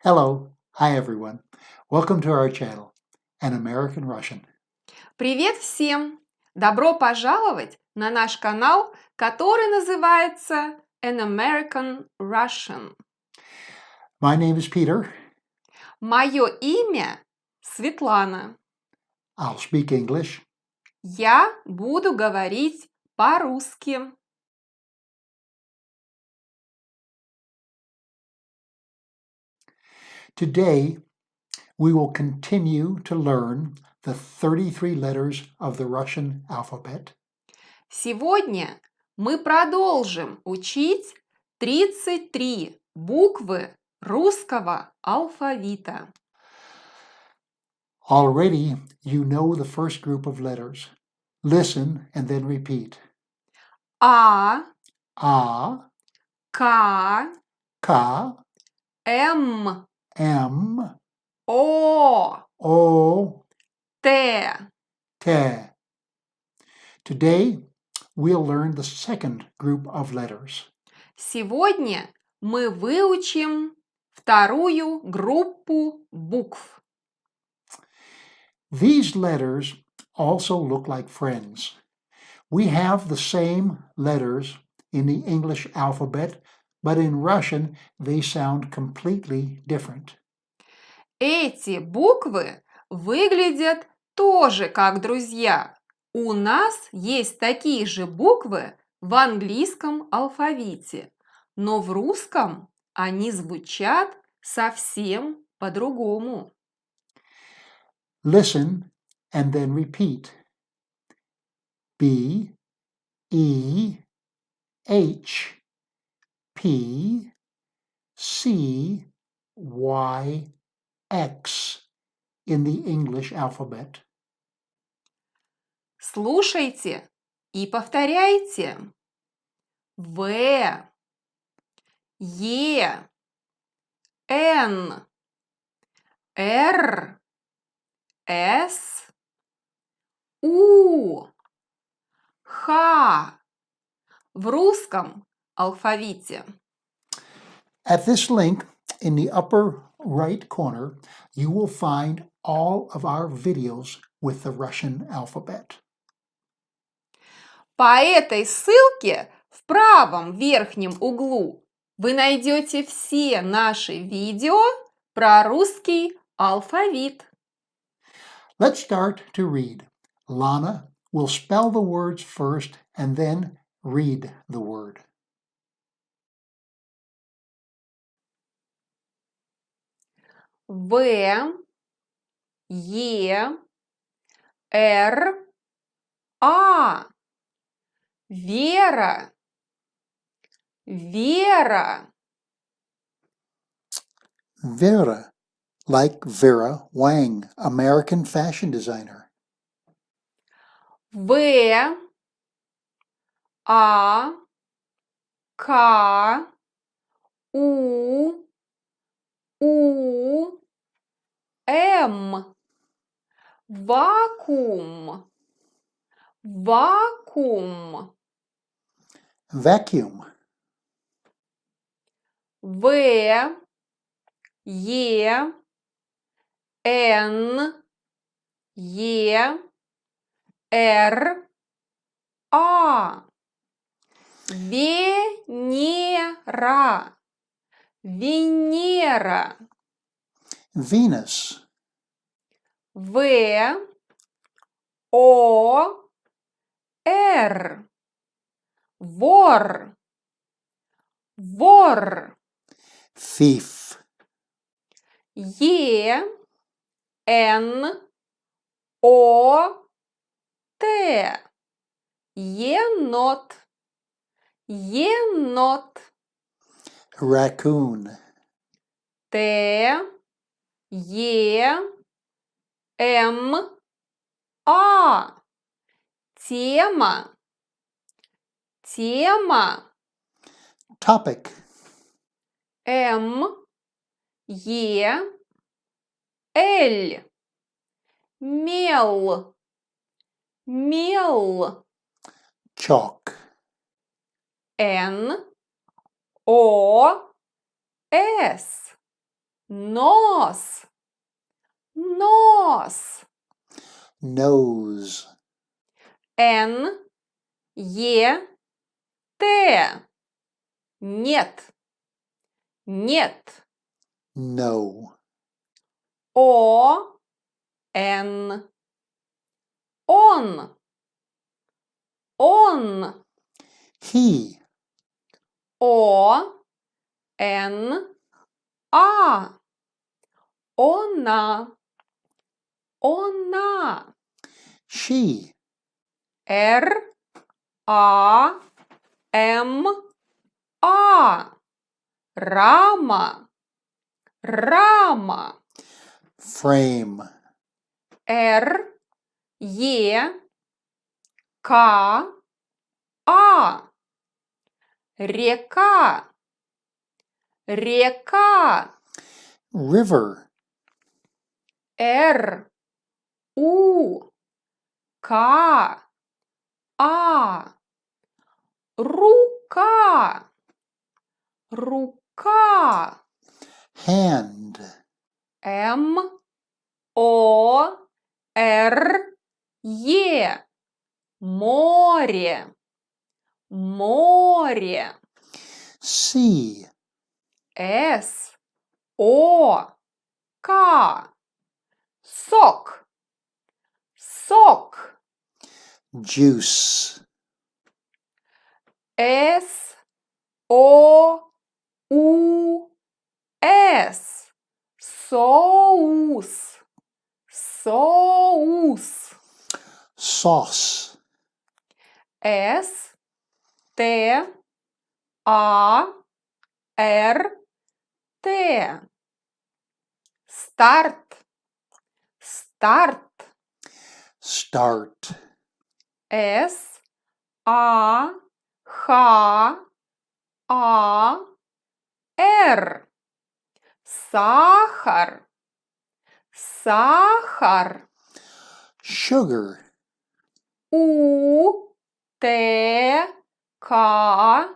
Hello, hi everyone. Welcome to our channel, An American Russian. Привет всем! Добро пожаловать на наш канал, который называется An American Russian. My name is Peter. Мое имя Светлана. I'll speak English. Я буду говорить по-русски. Today, we will continue to learn the 33 letters of the Russian alphabet. Сегодня мы продолжим учить 33 буквы русского алфавита. Already, you know the first group of letters. Listen and then repeat. А, A, К, K, М, M, О, O, Т. T. Today, we'll learn the second group of letters. Сегодня мы выучим вторую группу букв. These letters also look like friends. We have the same letters in the English alphabet, but in Russian they sound completely different. Эти буквы выглядят тоже как друзья. У нас есть такие же буквы в английском алфавите, но в русском они звучат совсем по-другому. Listen and then repeat. B, E, H, P, C, Y, X in the English alphabet. Слушайте и повторяйте. В, Е, Н, Р, С, У, Х в русском алфавите. At this link in the upper right corner, you will find all of our videos with the Russian alphabet. По этой ссылке в правом верхнем углу вы найдете все наши видео про русский алфавит. Let's start to read. Lana will spell the words first and then read the word. В, Е, Р, А. Вера. Вера. Vera, like Vera Wang, American fashion designer. В, А, К, У, М. Вакуум. Вакуум. Vacuum. В, Е, Н, Е, Р, А. Венера. Венера. Venus. В, О, Р. Вор. Вор. Thief. Е, Н, О, Т. Енот. Енот. Raccoon. Т, Е, М, А. Тема. Тема. Topic. М, Е, Л. Мел. Мел. Chalk. Н, О, С. Нос. Нос. Nose. Н, Е, Т. Нет. Нет. No. О, Н. Он. Он. He. О, Н, А. Она. Она. She. Р, А, М, А. Рама. Рама. Frame. Р, Е, К, А. Река. Река. River. Р, У, К, А. Рука. Рука. Hand. М, О, Р, Е. Море. Море. Sea. С, О, К. Сок. Сок. Juice. С, О, У, С. Соус. Соус. Sauce. С, Т, А, Р, Т. Старт. Старт. Start. С, А, Х, А, Р. Сахар. Сахар. Sugar. У, Т, К,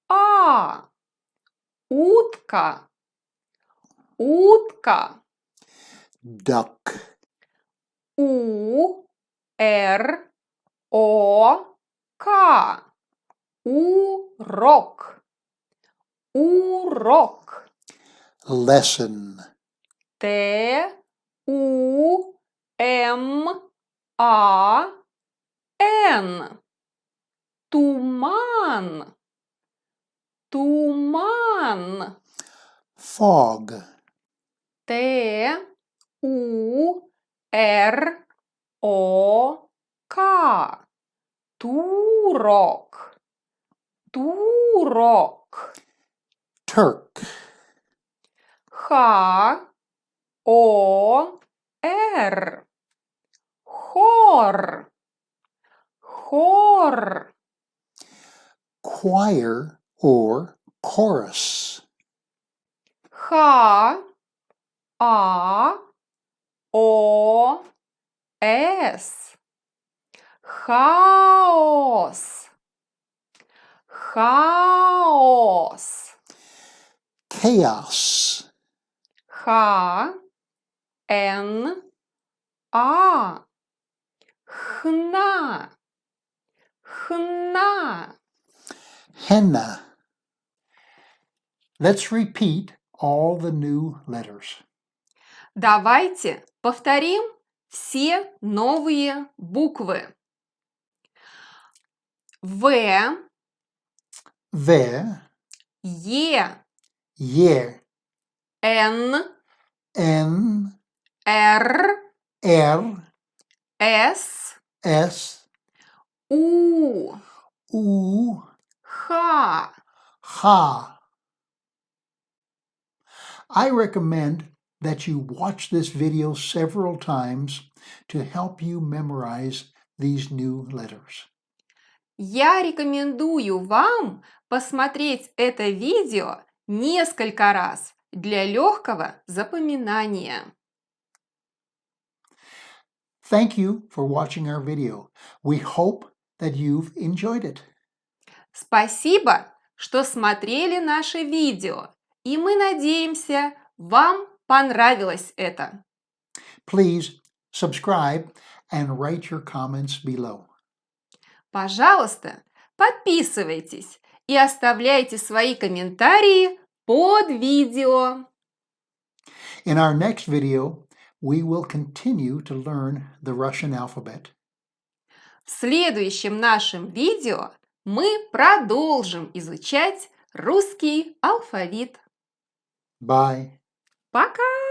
А. Утка. Утка. Duck. У, Р, О, К. Урок. Урок. Lesson. Т, У, М, А, Н. Туман. Туман. Fog. Т, У, Р, О, К. Турок. Турок. Turk. Х, О, Р. Хор. Хор. Choir or chorus. Х, А, О, С. Хаос. Хаос. Chaos. Х, Н, А. Хна. Хна. Henna. Let's repeat all the new letters. Давайте повторим все новые буквы. В, Ve. Е, Ye. Н, N. Р, R. С, S. У, U. Х. Ha. I recommend that you watch this video several times to help you memorize these new letters. Я рекомендую вам посмотреть это видео несколько раз для легкого запоминания. Thank you for watching our video. We hope that you've enjoyed it. Спасибо, что смотрели наше видео, и мы надеемся, вам понравилось это. Please subscribe and write your comments below. Пожалуйста, подписывайтесь и оставляйте свои комментарии под видео. In our next video, we will continue to learn the Russian alphabet. В следующем нашем видео мы продолжим изучать русский алфавит. Bye. Пока!